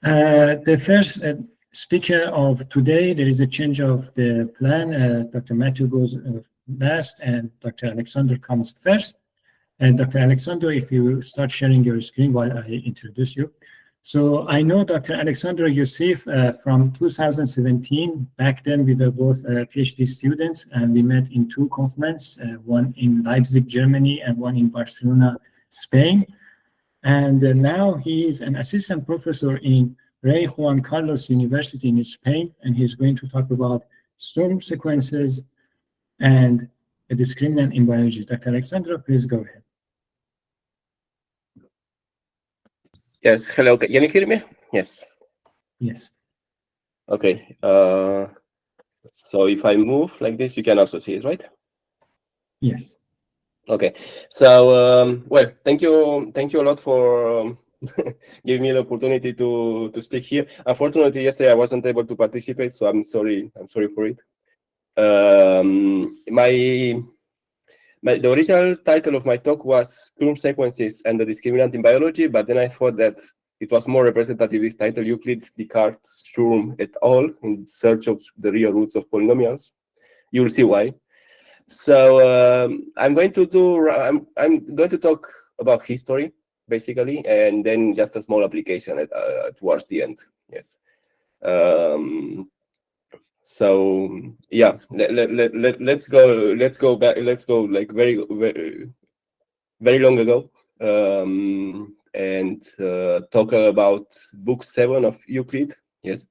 The first speaker of today, there is a change of the plan. Dr. Matthew goes last, and Dr. Alexandru comes first. And Dr. Alexandru, if you start sharing your screen while I introduce you. So I know Dr. Alexandru Iosif from 2017. Back then, we were both PhD students, and we met in two conferences, one in Leipzig, Germany, and one in Barcelona, Spain. And now he is an assistant professor in Rey Juan Carlos University in Spain, and he's going to talk about Sturm sequences and a discriminant in biology. Dr. Alexandru, please go ahead. Yes, hello, can you hear me? Yes. Yes. Okay, so if I move like this, you can also see it, right? Yes. Okay, so, well, thank you a lot for giving me the opportunity to speak here. Unfortunately, yesterday I wasn't able to participate, so I'm sorry for it. The original title of my talk was Sturm sequences and the discriminant in biology, but then I thought that it was more representative, this title, Euclid, Descartes, Sturm et al. In search of the real roots of polynomials. You will see why. So I'm going to talk about history, basically, and then just a small application towards the end. Yes. So yeah, let's go back. Let's go like very long ago, and talk about book 7 of Euclid. Yes,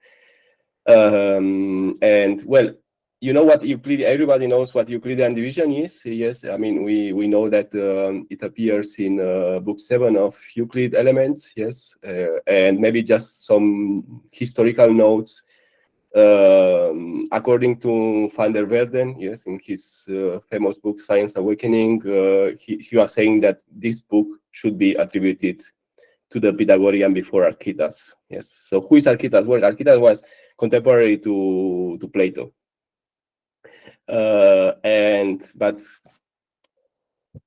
and well, you know what Euclid. Everybody knows what Euclidean division is. Yes, I mean we know that it appears in book 7 of Euclid Elements. Yes, and maybe just some historical notes. According to van der Verden, yes, in his famous book Science Awakening, he was saying that this book should be attributed to the Pythagorean before Archytas. Yes. So who is Archytas? Well, Archytas was contemporary to Plato, but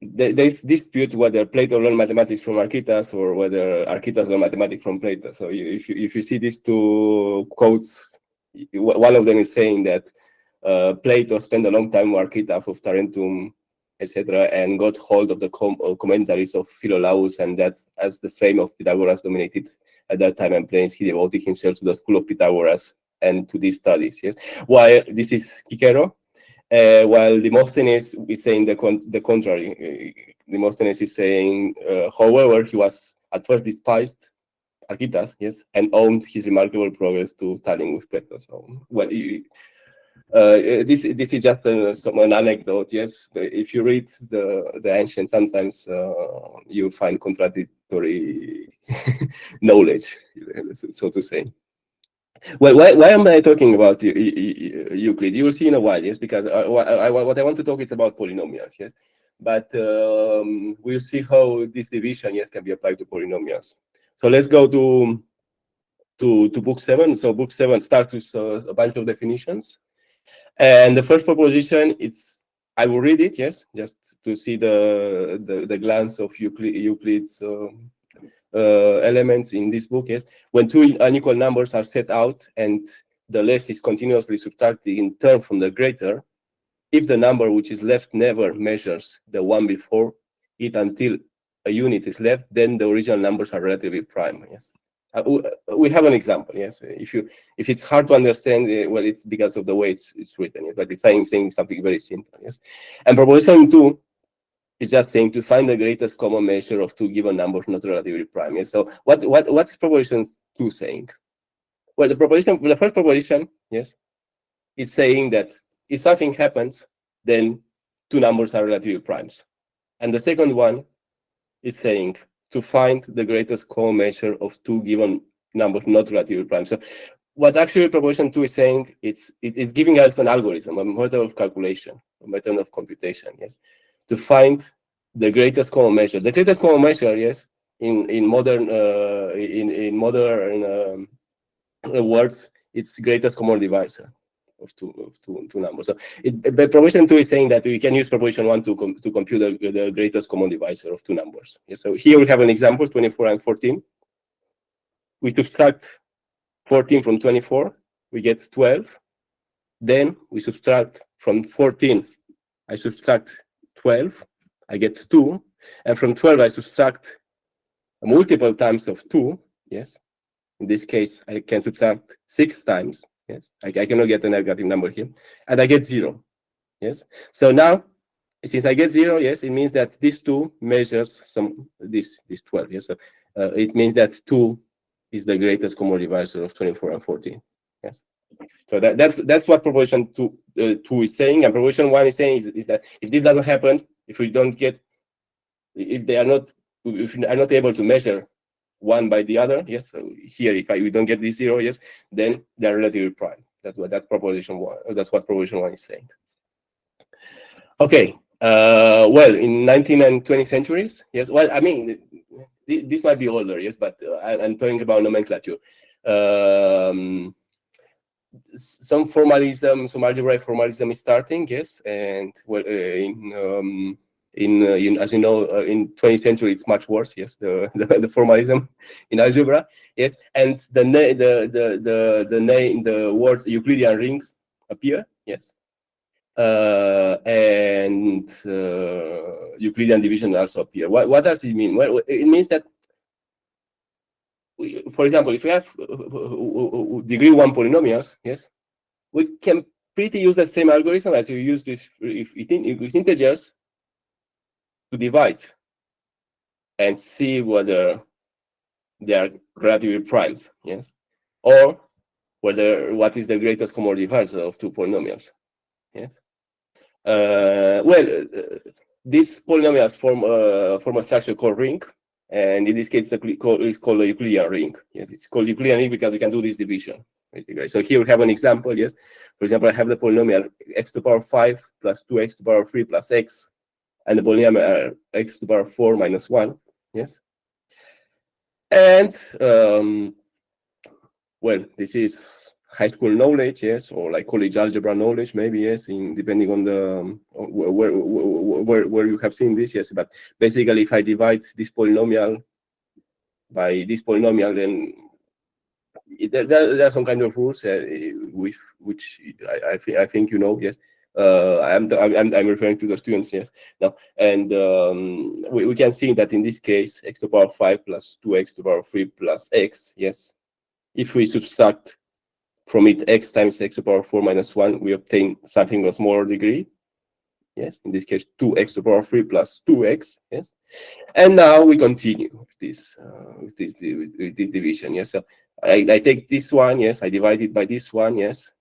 there's dispute whether Plato learned mathematics from Archytas or whether Archytas learned mathematics from Plato. So if you see these two quotes, one of them is saying that Plato spent a long time with Archytas of Tarentum, etc., and got hold of the commentaries of Philolaus, and that as the fame of Pythagoras dominated at that time and place, he devoted himself to the school of Pythagoras and to these studies. Yes, while this is Cicero, while Demosthenes is saying the contrary. Demosthenes is saying, however, he was at first despised Archytas, yes, and owned his remarkable progress to studying with Plato. So, well, this is just an anecdote, yes. But if you read the ancient, sometimes you find contradictory knowledge, so to say. Well, why am I talking about Euclid? You will see in a while, yes, because what I want to talk is about polynomials, yes. But we'll see how this division, yes, can be applied to polynomials. So let's go to book 7. So book 7 starts with a bunch of definitions, and the first proposition, I will read it, yes, just to see the glance of Euclid's elements in this book. Yes, when two unequal numbers are set out and the less is continuously subtracted in turn from the greater, if the number which is left never measures the one before it until a unit is left, then the original numbers are relatively prime. Yes, we have an example. Yes, if it's hard to understand, well, it's because of the way it's written. Yes? But it's saying something very simple. Yes, and proposition 2 is just saying to find the greatest common measure of two given numbers not relatively prime. Yes? So what is proposition 2 saying? Well, the first proposition, yes, is saying that if something happens, then two numbers are relatively primes, and the second one is saying to find the greatest common measure of two given numbers not relatively prime. So what actually proposition 2 is saying, it's giving us an algorithm, a method of calculation, a method of computation, yes, to find the greatest common measure. The greatest common measure, yes, in modern words, it's greatest common divisor of two numbers. So the proposition 2 is saying that we can use proposition 1 to compute the greatest common divisor of two numbers. Yes, so here we have an example, 24 and 14. we subtract 14 from 24, we get 12. Then we subtract from 14, I subtract 12, I get 2. And from 12, I subtract multiple times of 2, yes. In this case, I can subtract 6 times, yes. I cannot get a negative number here. And I get 0, yes. So now, since I get 0, yes, it means that this 2 measures this 12, yes. So it means that 2 is the greatest common divisor of 24 and 14, yes. So that's what proposition 2 is saying, and proposition 1 is saying is that if this doesn't happen, if we are not able to measure one by the other, yes. So here, if we don't get this 0, yes, then they are relatively prime. That's what proposition 1 is saying. Okay. Well, in 19th and 20th centuries, yes. Well, I mean, this might be older, yes, but I'm talking about nomenclature. Some formalism, some algebraic formalism is starting, yes, and well, as you know, in 20th century it's much worse, yes, the formalism in algebra, yes, and the words Euclidean rings appear, yes, and Euclidean division also appear. What does it mean? Well, it means that, for example, if we have degree 1 polynomials, yes, we can pretty use the same algorithm as you use with integers to divide and see whether they are relatively primes, yes, or what is the greatest common divisor of 2 polynomials, yes. These polynomials form a structure called ring. And in this case, it's called a Euclidean ring. Yes, it's called Euclidean ring because we can do this division. Basically. So here we have an example. Yes, for example, I have the polynomial x to the power 5 plus 2x to the power 3 plus x, and the polynomial x to the power 4 minus 1. Yes, and well, this is high school knowledge, yes, or like college algebra knowledge, maybe, yes, depending on the where you have seen this, yes. But basically, if I divide this polynomial by this polynomial, then there are some kind of rules with which I think you know, yes. I'm referring to the students, yes. Now, and we can see that in this case, x to the power 5 plus 2x to the power 3 plus x, yes. If we subtract from it x times x to the power 4 minus 1, we obtain something of smaller degree. Yes, in this case, 2x to the power 3 plus 2x. Yes, and now we continue with this division. Yes, so I take this one. Yes, I divide it by this one. Yes,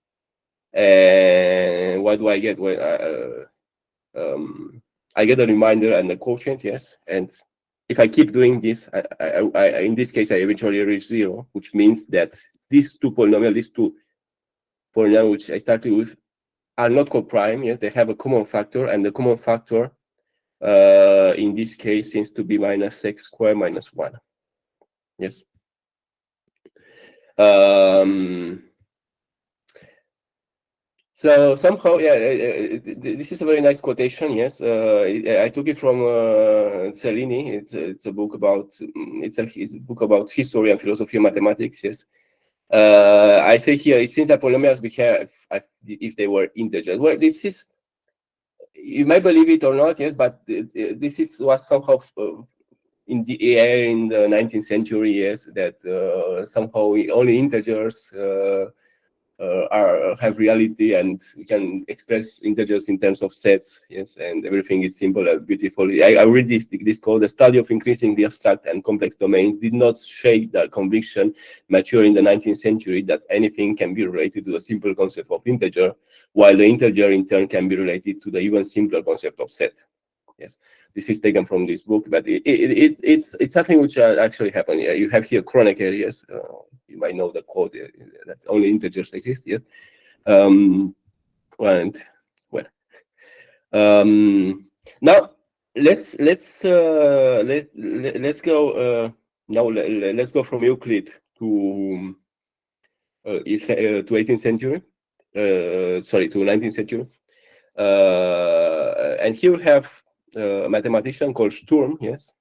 and what do I get? Well, I get a remainder and a quotient. Yes, and if I keep doing this, in this case, I eventually reach 0, which means that these two polynomials which I started with, are not co-prime. Yes, they have a common factor, and the common factor in this case seems to be minus x squared minus 1. Yes. So somehow, yeah, this is a very nice quotation. Yes, I took it from Cellini. It's a book about history and philosophy of mathematics. Yes. I say here, it seems that polynomials behave if they were integers. Well, this is, you might believe it or not, yes, but this was somehow in the air in the 19th century, yes, that somehow only integers have reality, and we can express integers in terms of sets, yes, and everything is simple and beautiful. I read this called the study of increasingly abstract and complex domains did not shake the conviction mature in the 19th century that anything can be related to the simple concept of integer, while the integer in turn can be related to the even simpler concept of set. Yes, this is taken from this book, but it's something which actually happened. Yeah, you have here Kronecker, yes. You might know the quote that only integers exist. Yes, and well, now let's go now. Let's go from Euclid to 18th century. Sorry, to 19th century. And here we have a mathematician called Sturm, yes,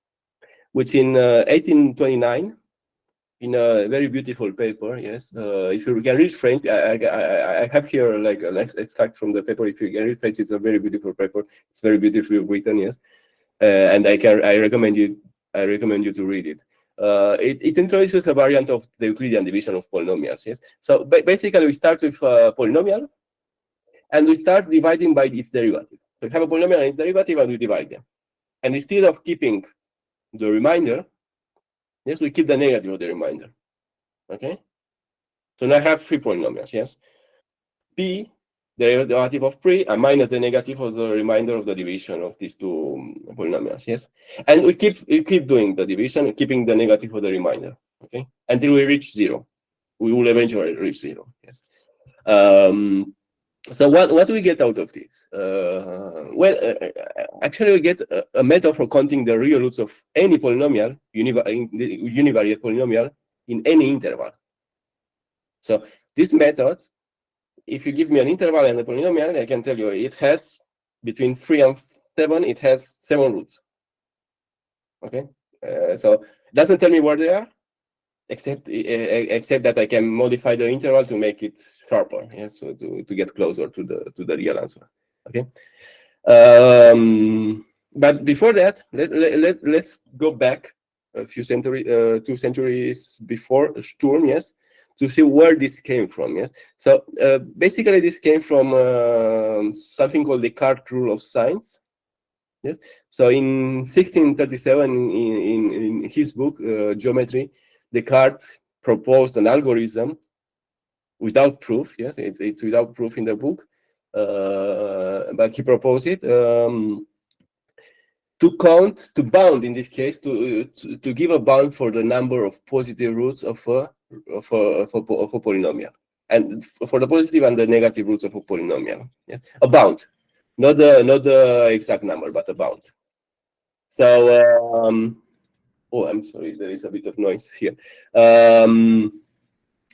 which in 1829 in a very beautiful paper. Yes, if you can read French, I have here like an extract from the paper. If you can read French, it's a very beautiful paper. It's very beautifully written. Yes, and I recommend you to read it. It introduces a variant of the Euclidean division of polynomials. Yes, so basically we start with a polynomial, and we start dividing by its derivative. So we have a polynomial and its derivative, and we divide them. And instead of keeping the remainder, yes, we keep the negative of the remainder. Okay. So now I have three polynomials. Yes, p, the derivative of p, and minus the negative of the remainder of the division of these two polynomials. Yes, and we keep doing the division, keeping the negative of the remainder. Okay, until we reach 0. We will eventually reach 0. Yes. So what do we get out of this? Actually, we get a method for counting the real roots of any polynomial, univariate polynomial, in any interval. So this method, if you give me an interval and a polynomial, I can tell you it has between 3 and 7, it has 7 roots. Okay, so it doesn't tell me where they are, except that I can modify the interval to make it sharper. Yeah, so to get closer to the real answer. Okay. But before that, let's go back a few centuries, 2 centuries before Sturm. Yes, to see where this came from. Yes. So basically, this came from something called the Descartes rule of signs. Yes. So in 1637, in his book Geometry, Descartes proposed an algorithm without proof. Yes, it's without proof in the book, but he proposed it to bound, in this case, to give a bound for the number of positive roots of a polynomial, and for the positive and the negative roots of a polynomial. Yes, a bound, not the exact number, but a bound. So. Oh, I'm sorry, there is a bit of noise here.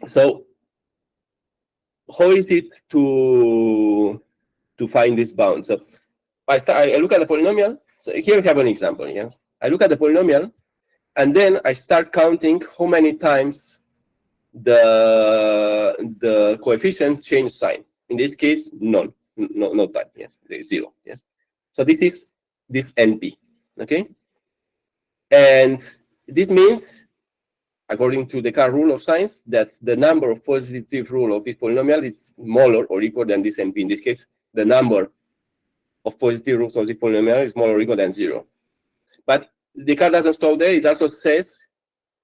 So how is it to find this bound? So I look at the polynomial. So here we have an example. Yes, I look at the polynomial, and then I start counting how many times the coefficient change sign. In this case, none, no time. Yes, 0. Yes. So this is this NP. Okay. And this means, according to the Descartes rule of signs, that the number of positive rule of this polynomial is smaller or equal than this NP. In this case, the number of positive roots of this polynomial is smaller or equal than 0. But Descartes doesn't stop there. It also says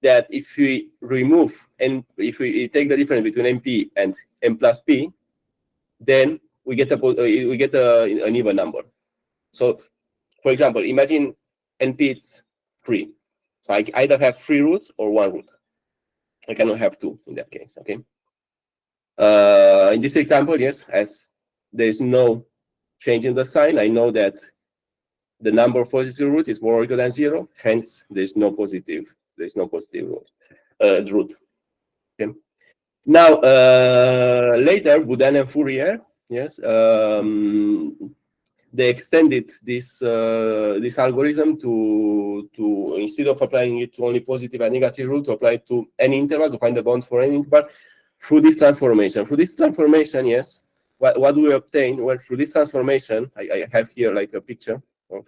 that if we remove and if we take the difference between NP and n plus p, then we get an even number. So, for example, imagine NP is 3. So I either have 3 roots or 1 root. I cannot have 2 in that case. Okay. In this example, yes, as there is no change in the sign, I know that the number of positive roots is more or equal than 0. Hence, there's no positive root. Okay. Now, later, Boudin and Fourier, yes, they extended this algorithm to instead of applying it to only positive and negative root, to apply it to any interval, to find the bounds for any interval through this transformation. Through this transformation, yes, what do we obtain? Well, through this transformation, I have here like a picture of.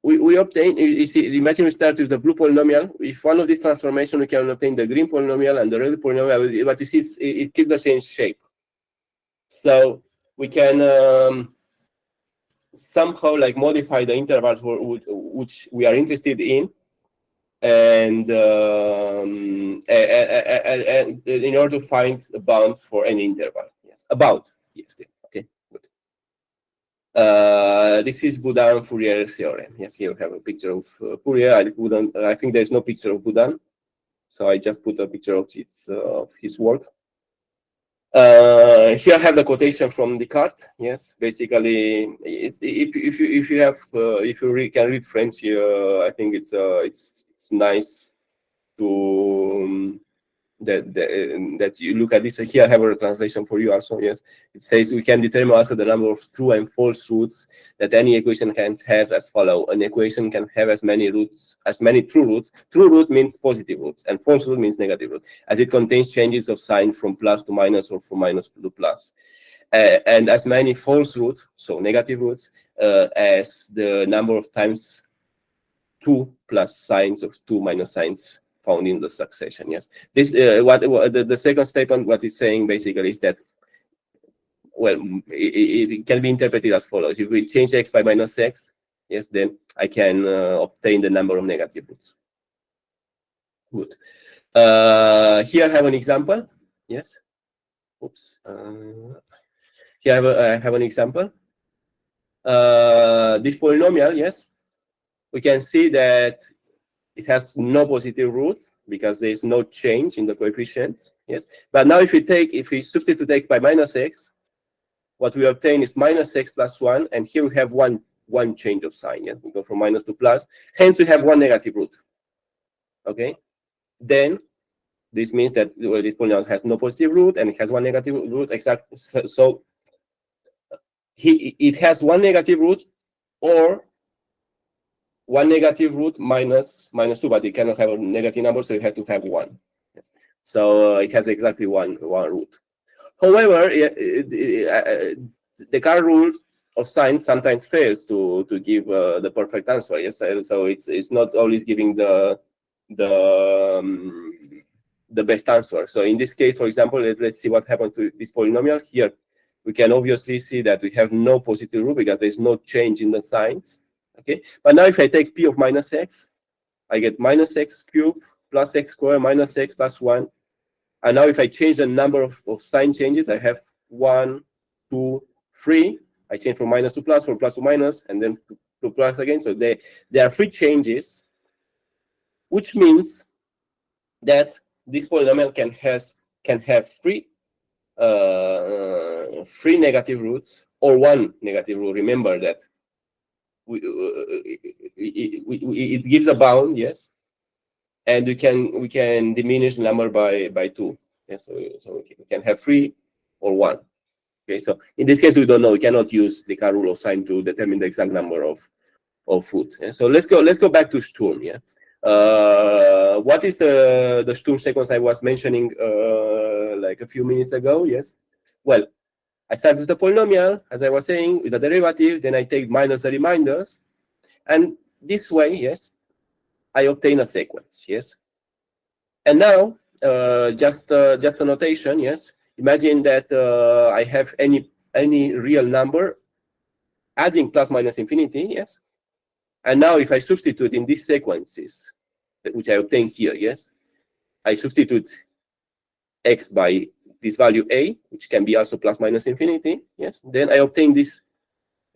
We obtain. You see, imagine we start with the blue polynomial. If one of these transformations, we can obtain the green polynomial and the red polynomial. But you see, it keeps the same shape. So we can somehow like modify the intervals which we are interested in, and in order to find a bound for any interval. Yes, a bound. Yes. Okay. Good. This is Boudin-Fourier theorem. Yes, here we have a picture of Fourier. I think there's no picture of Boudin, so I just put a picture of his work. Here I have the quotation from Descartes. Yes, basically, if you can read French, I think it's nice to that you look at this. Here I have a translation for you also. Yes, it says we can determine also the number of true and false roots that any equation can have as follow. An equation can have as many roots, as many true roots. True root means positive roots, and false root means negative root, as it contains changes of sign from plus to minus or from minus to plus. And as many false roots, so negative roots, as the number of times 2 plus signs of 2 minus signs found in the succession. Yes, this the second statement, what it's saying basically is that, well, it can be interpreted as follows: if we change x by minus x, yes, then I can obtain the number of negative roots. Good. Here I have an example. Yes. Oops. Here I have an example. This polynomial, yes, we can see that it has no positive root because there is no change in the coefficients. Yes, but now if we substitute x by minus x, what we obtain is minus x plus 1, and here we have one change of sign. Yeah, we go from minus to plus. Hence, we have one negative root. Okay, then this means that, well, this polynomial has no positive root and it has one negative root. Exactly. So it has one negative root or one negative root minus 2, but it cannot have a negative number, so you have to have 1. Yes. So it has exactly one root. However, the current rule of signs sometimes fails to give the perfect answer. Yes, so it's not always giving the best answer. So in this case, for example, let's see what happens to this polynomial. Here we can obviously see that we have no positive root because there's no change in the signs. Okay, but now if I take p of minus x, I get minus x cubed plus x squared minus x plus 1. And now if I change the number of sign changes, I have 1, 2, 3. I change from minus to plus, from plus to minus, and then to plus again. So there are 3 changes, which means that this polynomial can have 3 negative roots or 1 negative root. Remember that it gives a bound, yes, and we can diminish the number by 2. Yes, so we can have 3 or 1. Okay, so in this case we don't know. We cannot use the rule of sign to determine the exact number of root. Yeah? So let's go back to Sturm. Yeah, what is the Sturm sequence I was mentioning like a few minutes ago? Yes, well, I start with the polynomial, as I was saying, with the derivative, then I take minus the reminders, and this way, yes, I obtain a sequence. Yes, and now just a notation. Yes, imagine that I have any real number adding plus minus infinity. Yes, and now if I substitute in these sequences, which I obtain here, yes, I substitute x by this value a, which can be also plus minus infinity, yes, then I obtain this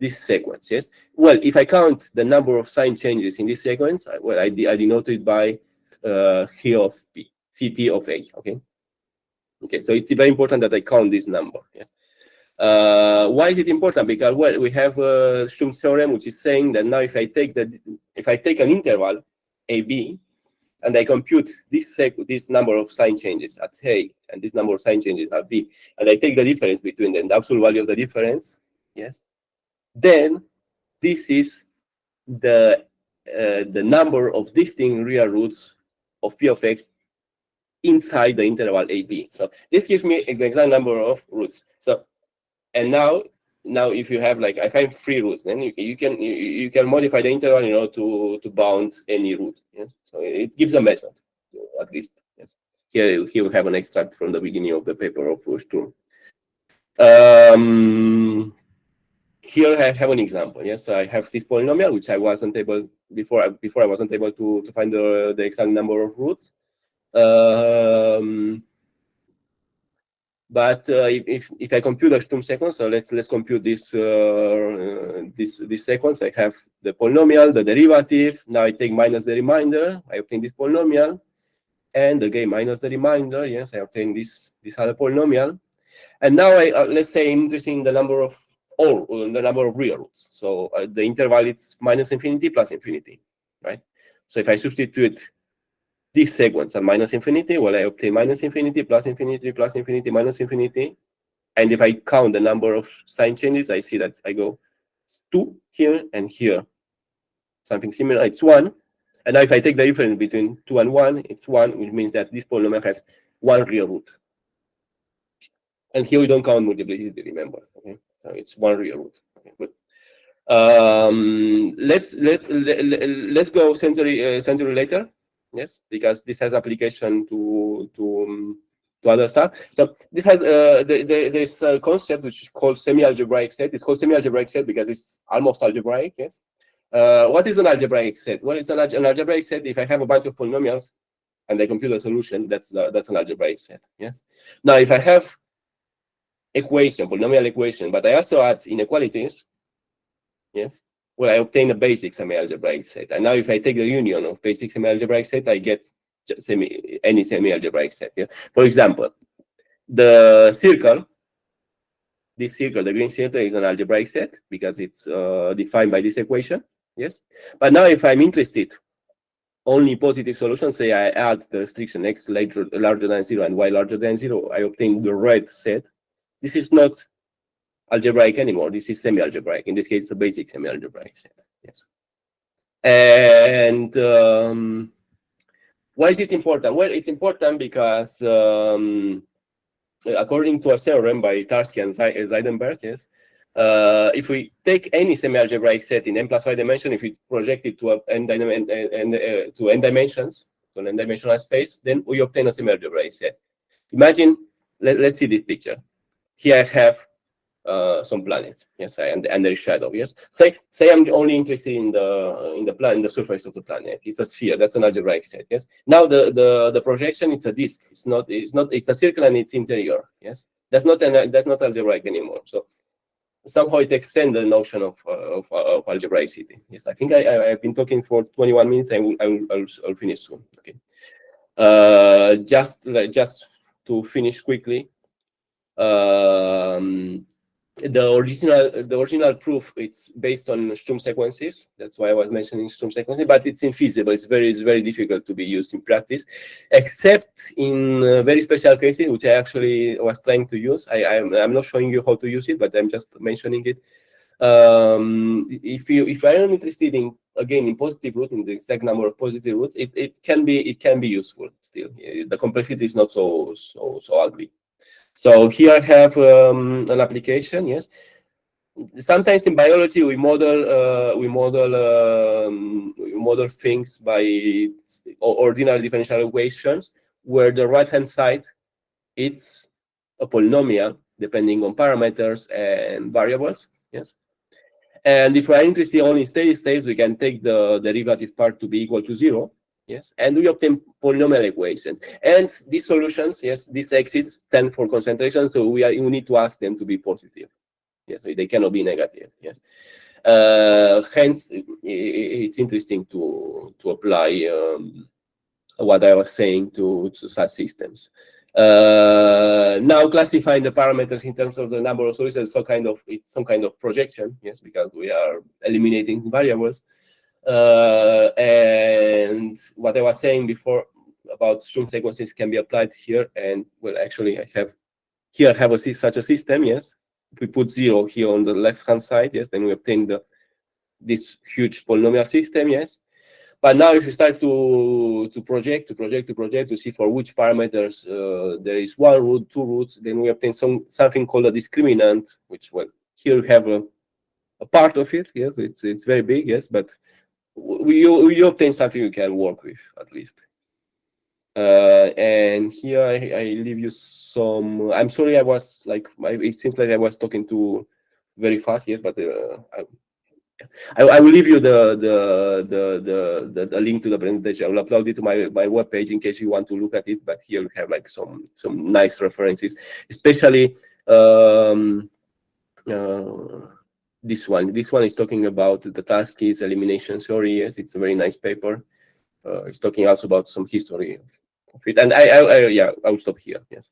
sequence, yes. Well, if I count the number of sign changes in this sequence, I denote it by here of p, cp of a, okay. Okay, so it's very important that I count this number, yes. Why is it important? Because, well, we have Sturm's theorem, which is saying that now if I take an interval ab, and I compute this number of sign changes at A and this number of sign changes at B, and I take the difference between them, the absolute value of the difference, yes, then this is the number of distinct real roots of P of X inside the interval AB. So this gives me the exact number of roots. So, and now if you have, like, I find 3 roots, then you can modify the interval, you know, to bound any root. Yes, so it gives a method, at least. Yes, here we have an extract from the beginning of the paper of Sturm. Here I have an example. Yes, I have this polynomial which I wasn't able before I wasn't able to find the exact number of roots. But if I compute the Sturm sequence, so let's compute this this sequence. I have the polynomial, the derivative. Now I take minus the remainder. I obtain this polynomial, and again minus the remainder. Yes, I obtain this other polynomial. And now let's say I'm interested in the number of real roots. So the interval is minus infinity plus infinity, right? So if I substitute this sequence at minus infinity, well, I obtain minus infinity, plus infinity, plus infinity, minus infinity. And if I count the number of sign changes, I see that I go 2 here and here. Something similar, it's 1. And now if I take the difference between 2 and 1, it's 1, which means that this polynomial has 1 real root. And here we don't count multiplicity, remember. Okay, so it's 1 real root. Okay, good. Let's go century later. Yes, because this has application to other stuff. So this has there's a concept which is called semi-algebraic set. It's called semi-algebraic set because it's almost algebraic. Yes. What is an algebraic set? Well, it's an algebraic set. If I have a bunch of polynomials and I compute a solution, that's an algebraic set. Yes. Now, if I have polynomial equation, but I also add inequalities, yes, well, I obtain a basic semi-algebraic set. And now if I take the union of basic semi-algebraic set, I get any semi-algebraic set. Yeah? For example, the circle, this circle, the green circle, is an algebraic set because it's defined by this equation. Yes. But now if I'm interested only positive solutions, say I add the restriction x larger than 0 and y larger than 0, I obtain the red set. This is not algebraic anymore. This is semi-algebraic. In this case, it's a basic semi-algebraic set. Yes. And why is it important? Well, it's important because according to a theorem by Tarski and Seidenberg, yes, if we take any semi-algebraic set in n plus y dimension, if we project it to n dimensions, to an n-dimensional space, then we obtain a semi-algebraic set. Imagine, let's see this picture. Here I have some planets, yes, and there is shadow, yes. Say I'm only interested in the surface of the planet. It's a sphere. That's an algebraic set, yes. Now the projection, it's a disk. It's a circle and it's interior, yes. That's not algebraic anymore. So somehow it extends the notion of algebraicity. Yes, I think I've been talking for 21 minutes. I'll finish soon. Okay. Just to finish quickly. The original proof, it's based on Sturm sequences. That's why I was mentioning Sturm sequences, but it's infeasible. It's very difficult to be used in practice, except in very special cases, which I actually was trying to use. I'm not showing you how to use it, but I'm just mentioning it. If I am interested in positive root, in the exact number of positive roots, it can be useful still. The complexity is not so ugly. So here I have an application. Yes, sometimes in biology we model things by ordinary differential equations, where the right-hand side it's a polynomial depending on parameters and variables. Yes, and if we are interested only in steady state, we can take the derivative part to be equal to 0. Yes, and we obtain polynomial equations. And these solutions, yes, these x's stand for concentration, so we need to ask them to be positive. Yes, so they cannot be negative. Yes, hence it's interesting to apply what I was saying to such systems. Now classifying the parameters in terms of the number of solutions, it's some kind of projection. Yes, because we are eliminating variables. And what I was saying before about Sturm sequences can be applied here. And well, actually, I have such a system. Yes, if we put 0 here on the left-hand side, yes, then we obtain this huge polynomial system. Yes, but now if you start to project to see for which parameters there is 1 root, 2 roots, then we obtain something called a discriminant, which, well, here we have a part of it. Yes, it's very big. Yes, but you obtain something you can work with at least. And here I leave you some. I'm sorry, I was like, it seems like I was talking too very fast. Yes, but I will leave you the link to the presentation. I will upload it to my webpage in case you want to look at it. But here we have like some nice references, especially this one. This one is talking about the Tarski's elimination theory. Yes, it's a very nice paper. It's talking also about some history of it. And I will stop here. Yes.